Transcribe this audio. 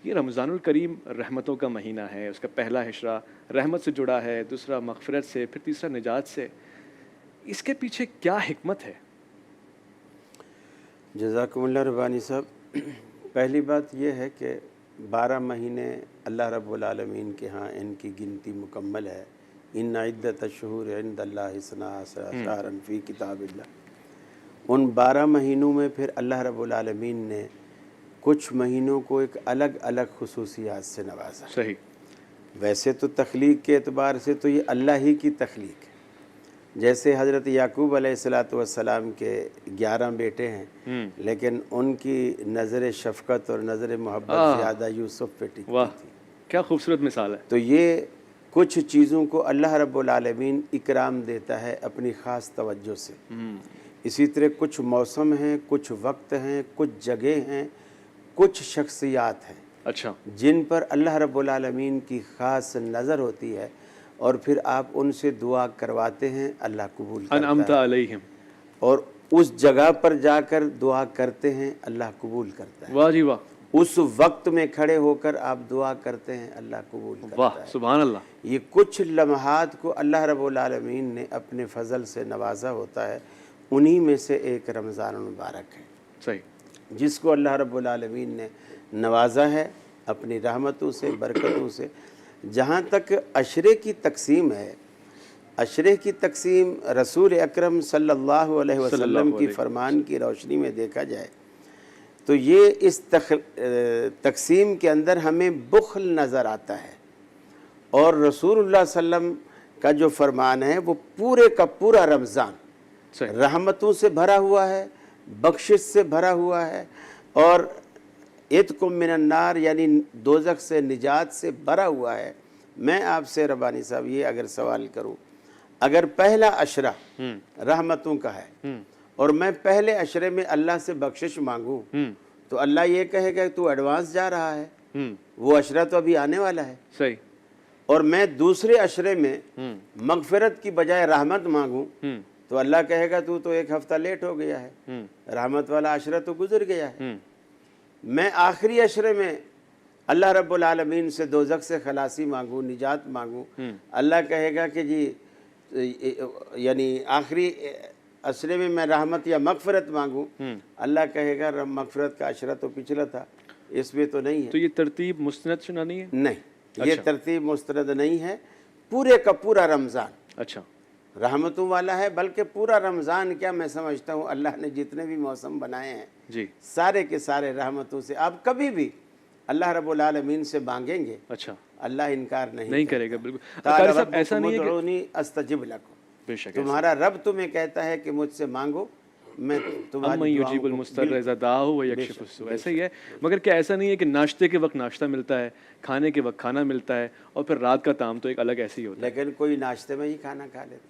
ये रमज़ानुल करीम रहमतों का महीना है, उसका पहला हिस्सा रहमत से जुड़ा है, दूसरा मग़फ़िरत से, फिर तीसरा निजात से। इसके पीछे क्या हिकमत है? जज़ाकुमुल्लाह रब्बानी साहब। पहली बात यह है कि 12 महीने अल्लाह रब्बुल आलमीन के यहाँ इनकी गिनती मुकम्मल है। इन्ना इद्दतश-शुहूर इंदल्लाहि इस्ना अशरा शहरन फ़ी किताबिल्लाह। उन 12 महीनों में फिर अल्लाह रब्बुल आलमीन ने कुछ महीनों को एक अलग अलग खुसूसियात से नवाजा। सही। वैसे तो तख्लीक के एतबार से तो ये अल्लाह ही की तख्लीक है। जैसे हज़रत याकूब अलैहिस्सलातु वस्सलाम के 11 बेटे हैं, लेकिन उनकी नज़र शफ़क़त और नज़र मोहब्बत ज़्यादा यूसुफ़ पे टिकती वाह! थी। क्या खूबसूरत मिसाल है। तो ये कुछ चीज़ों को अल्लाह रब्बुल आलमीन इकराम देता है अपनी ख़ास तवज्जो से। इसी तरह कुछ मौसम हैं, कुछ वक्त हैं, कुछ जगह हैं, कुछ शख्सियात हैं, अच्छा। जिन पर अल्लाह रब्बुल आलमीन की ख़ास नज़र होती है और फिर आप उनसे दुआ करवाते हैं, अल्लाह कबूल करता अनअमता है। अलैहिम। और उस जगह पर जाकर दुआ करते हैं, अल्लाह कबूल करता है। वाह जी वाह! उस वक्त में खड़े होकर आप दुआ करते हैं, अल्लाह कबूल वाह! करता है। सुभान अल्लाह! ये कुछ लम्हात को अल्लाह रब्बुल आलमीन ने अपने फ़ज़ल से नवाजा होता है। उन्हीं में से एक रमज़ान मुबारक है, सही। जिसको अल्लाह रब्बुल आलमीन ने नवाजा है अपनी रहमतों से, बरकतों से। जहाँ तक अशरे की तकसीम है, अशरे की तकसीम रसूल अकरम सल्लल्लाहु अलैहि वसल्लम सल्लल्लाहु की अलैहि फरमान की रोशनी में देखा जाए तो ये इस तकसीम के अंदर हमें बुख़्ल नज़र आता है। और रसूलुल्लाह सल्लम का जो फरमान है वो पूरे का पूरा रमज़ान सही। रहमतों से भरा हुआ है, बख्शिश से भरा हुआ है और इत्कुम मिनन नार यानी दोज़ख से निजात से भरा हुआ है। मैं आपसे रब्बानी साहब ये अगर सवाल करूं, अगर पहला अशरा रहमतों का है और मैं पहले अशरे में अल्लाह से बख्शिश मांगूं, तो अल्लाह ये कहेगा तू एडवांस जा रहा है, वो अशरा तो अभी आने वाला है। सही। और मैं दूसरे अशरे में मगफिरत की बजाय रहमत मांगूं, तो अल्लाह कहेगा तू तो एक हफ्ता लेट हो गया है, रहमत वाला अशरा तो गुजर गया है। मैं आखिरी अशरे में अल्लाह रब्बुल आलमीन से दोज़ख से खलासी मांगूं, निजात मांगूं, अल्लाह कहेगा कि जी यानी आखिरी अशरे में मैं रहमत या मगफिरत मांगूं, अल्लाह कहेगा मगफिरत का अशरा तो पिछला था, इसमें तो नहीं है। तो ये तरतीब मुस्तनद शुना नहीं है? नहीं, ये अच्छा। तरतीब मुस्तरद नहीं है। पूरे का पूरा रमज़ान अच्छा। रहमतों वाला है, बल्कि पूरा रमज़ान क्या मैं समझता हूँ अल्लाह ने जितने भी मौसम बनाए हैं जी। सारे के सारे रहमतों से। आप कभी भी अल्लाह रब्बुल आलमीन से मांगेंगे, अच्छा। अल्लाह इनकार नहीं नहीं करता। करेगा, बिल्कुल। क़ाल कारी साहब ऐसा रब्बुकुम नहीं है कि उदऊनी अस्तजिब लकुम, बेशक ऐसा तुम्हारा रब तुम्हें कहता है कि मुझसे मांगो, मैं तुम्हारी अम्मन दुआओं युजीबुल को मुस्तर्र इज़ा दाअहु व बेशक यक्शिफुस सू। ऐसा बेशक ही है। मगर क्या ऐसा नहीं है कि नाश्ते के वक्त नाश्ता मिलता है, खाने के वक्त खाना मिलता है और फिर रात का ताम तो एक अलग ऐसे ही होता है? लेकिन कोई नाश्ते में ही खाना खा लेते हैं।